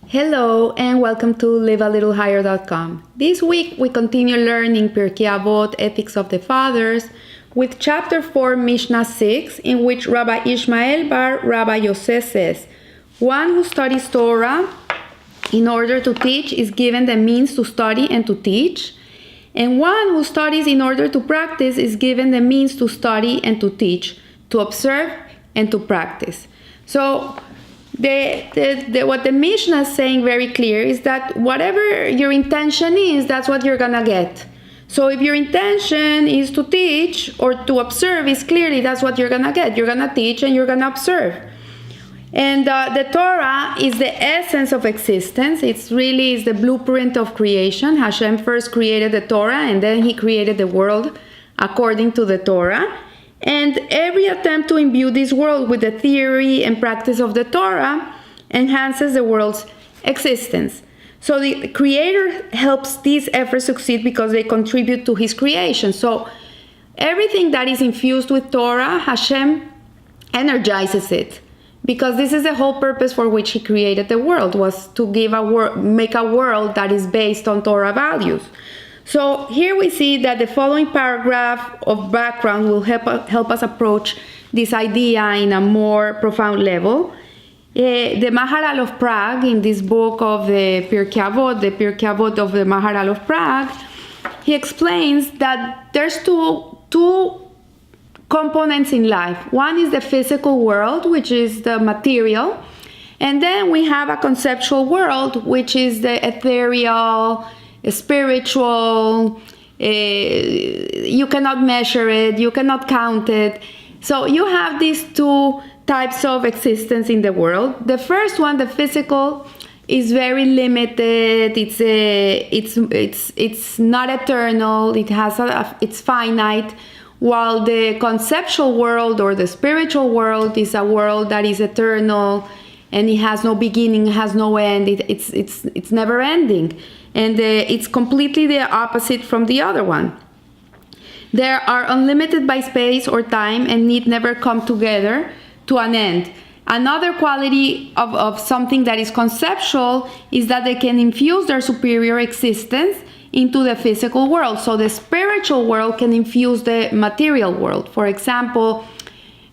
Hello and welcome to livealittlehigher.com. This week we continue learning Pirkei Avot, Ethics of the Fathers, with chapter 4, Mishna 6, in which Rabbi Ishmael bar Rabbi Yosef says, one who studies Torah in order to teach is given the means to study and to teach, and one who studies in order to practice is given the means to study and to teach, to observe and to practice. So what the Mishna is saying very clear is that whatever your intention is, that's what you're gonna get. So if your intention is to teach or to observe, is clearly that's what you're gonna get. You're gonna teach and you're gonna observe. And the Torah is the essence of existence. It's really the blueprint of creation. Hashem first created the Torah and then he created the world according to the Torah. And every attempt to imbue this world with the theory and practice of the Torah enhances the world's existence. So the Creator helps these efforts succeed because they contribute to His creation. So everything that is infused with Torah, Hashem energizes it. Because this is the whole purpose for which He created the world, was to make a world that is based on Torah values. So here we see that the following paragraph of background will help us approach this idea in a more profound level. The Maharal of Prague, in this book of the Pirkei Avot of the Maharal of Prague, he explains that there's two components in life. One is the physical world, which is the material, and then we have a conceptual world, which is the ethereal, spiritual. You cannot measure it, you cannot count it. So you have these two types of existence in the world. The first one, the physical, is very limited. It's not eternal. It's finite. While the conceptual world or the spiritual world is a world that is eternal, and it has no beginning, has no end. It's never ending. And it's completely the opposite from the other one. They are unlimited by space or time and need never come together to an end. Another quality of something that is conceptual is that they can infuse their superior existence into the physical world. So the spiritual world can infuse the material world. For example,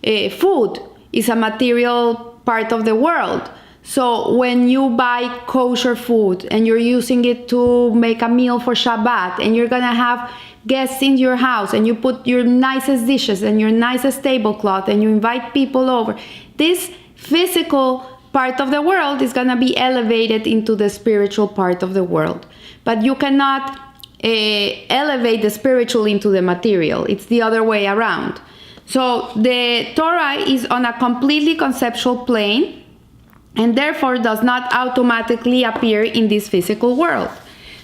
food is a material part of the world. So when you buy kosher food and you're using it to make a meal for Shabbat, and you're gonna have guests in your house, and you put your nicest dishes and your nicest tablecloth and you invite people over, this physical part of the world is gonna be elevated into the spiritual part of the world. But you cannot elevate the spiritual into the material. It's the other way around. So the Torah is on a completely conceptual plane, and therefore does not automatically appear in this physical world.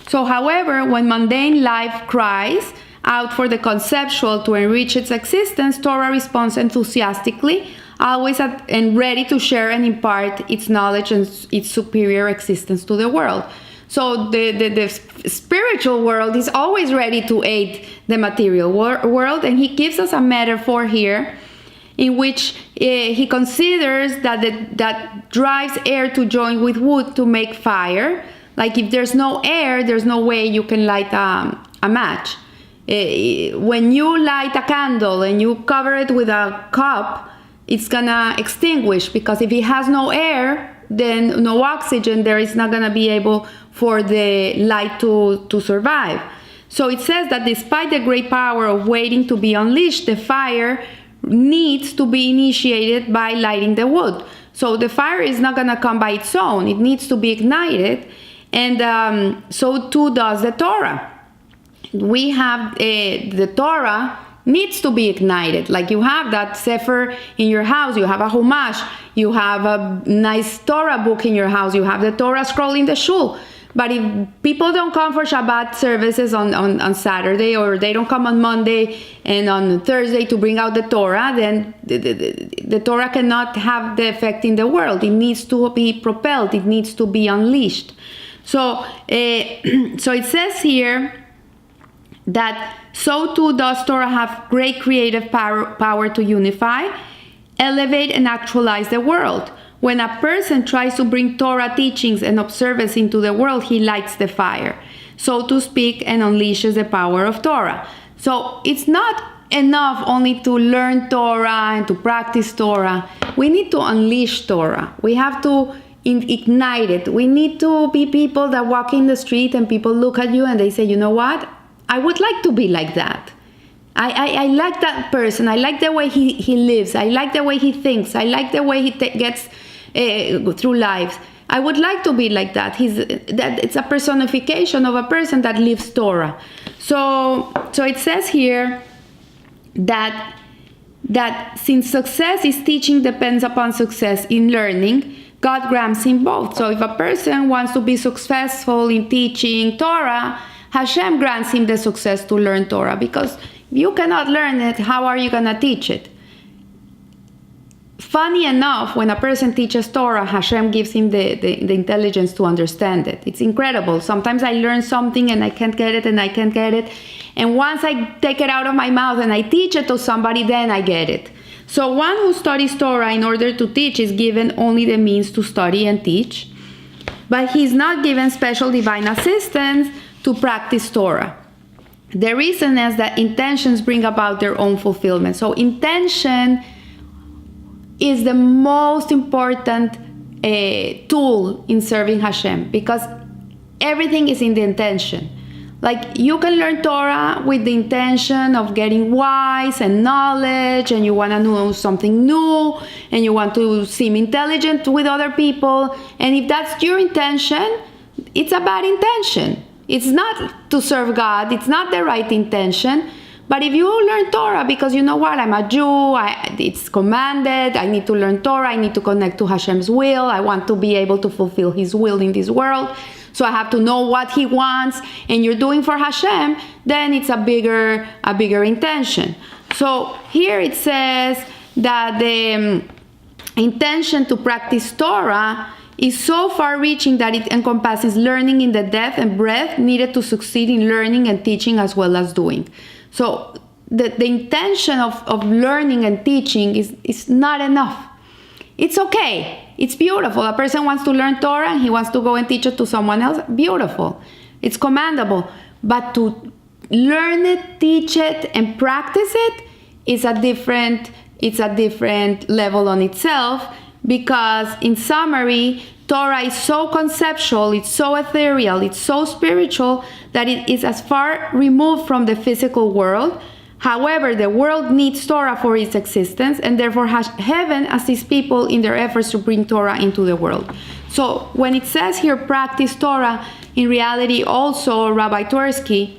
So, however, when mundane life cries out for the conceptual to enrich its existence, Torah responds enthusiastically, always and ready to share and impart its knowledge and its superior existence to the world. So the spiritual world is always ready to aid the material world, and he gives us a metaphor here in which he considers that drives air to join with wood to make fire. Like if there's no air, there's no way you can light a match. When you light a candle and you cover it with a cup, it's gonna extinguish, because if it has no air, then no oxygen, there is not gonna be able for the light to survive. So it says that despite the great power of waiting to be unleashed, the fire needs to be initiated by lighting the wood. So the fire is not going to come by its own. It needs to be ignited, and so too does the Torah. We have the Torah needs to be ignited. Like you have that Sefer in your house, you have a Humash, you have a nice Torah book in your house, you have the Torah scroll in the shul. But if people don't come for Shabbat services on Saturday, or they don't come on Monday and on Thursday to bring out the Torah, then the Torah cannot have the effect in the world. It needs to be propelled. It needs to be unleashed. So it says here that so too does Torah have great creative power to unify, elevate, and actualize the world. When a person tries to bring Torah teachings and observance into the world, he lights the fire, so to speak, and unleashes the power of Torah. So it's not enough only to learn Torah and to practice Torah. We need to unleash Torah. We have to ignite it. We need to be people that walk in the street and people look at you and they say, you know what? I would like to be like that. I like that person. I like the way he lives. I like the way he thinks. I like the way he gets through life. I would like to be like that. It's a personification of a person that lives Torah. So it says here that since success is teaching depends upon success in learning, God grants him both. So if a person wants to be successful in teaching Torah, Hashem grants him the success to learn Torah, because if you cannot learn it, how are you going to teach it? Funny enough, when a person teaches Torah, Hashem gives him the intelligence to understand it. It's incredible. Sometimes I learn something and I can't get it and I can't get it. And once I take it out of my mouth and I teach it to somebody, then I get it. So one who studies Torah in order to teach is given only the means to study and teach, but he's not given special divine assistance to practice Torah. The reason is that intentions bring about their own fulfillment. So intention is the most important tool in serving Hashem, because everything is in the intention. Like, you can learn Torah with the intention of getting wise and knowledge, and you want to know something new, and you want to seem intelligent with other people. And if that's your intention, it's a bad intention. It's not to serve God. It's not the right intention. But if you learn Torah because you know what, I'm a Jew, it's commanded, I need to learn Torah, I need to connect to Hashem's will, I want to be able to fulfill His will in this world, so I have to know what He wants, and you're doing for Hashem, then it's a bigger intention. So here it says that the intention to practice Torah is so far-reaching that it encompasses learning in the depth and breadth needed to succeed in learning and teaching as well as doing. So the intention of learning and teaching is not enough. It's okay. It's beautiful. A person wants to learn Torah and he wants to go and teach it to someone else. Beautiful. It's commendable. But to learn it, teach it, and practice it is a different level on itself, because in summary, Torah is so conceptual, it's so ethereal, it's so spiritual that it is as far removed from the physical world. However, the world needs Torah for its existence, and therefore heaven assists people in their efforts to bring Torah into the world. So when it says here, practice Torah, in reality also Rabbi Twersky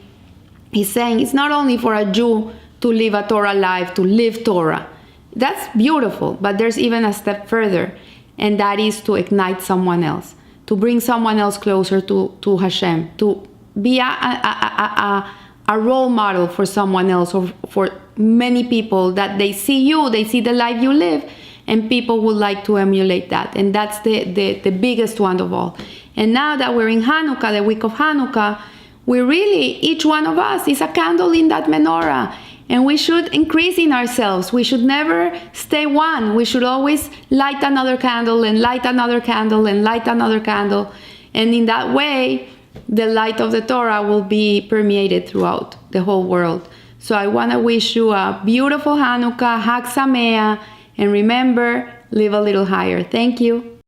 is saying it's not only for a Jew to live a Torah life, to live Torah. That's beautiful, but there's even a step further, and that is to ignite someone else, to bring someone else closer to Hashem, to be a role model for someone else, or for many people, that they see you, they see the life you live, and people would like to emulate that. And that's the biggest one of all. And now that we're in Hanukkah, the week of Hanukkah, each one of us is a candle in that menorah. And we should increase in ourselves. We should never stay one. We should always light another candle and light another candle and light another candle. And in that way, the light of the Torah will be permeated throughout the whole world. So I want to wish you a beautiful Hanukkah, Hag Sameach, and remember, live a little higher. Thank you.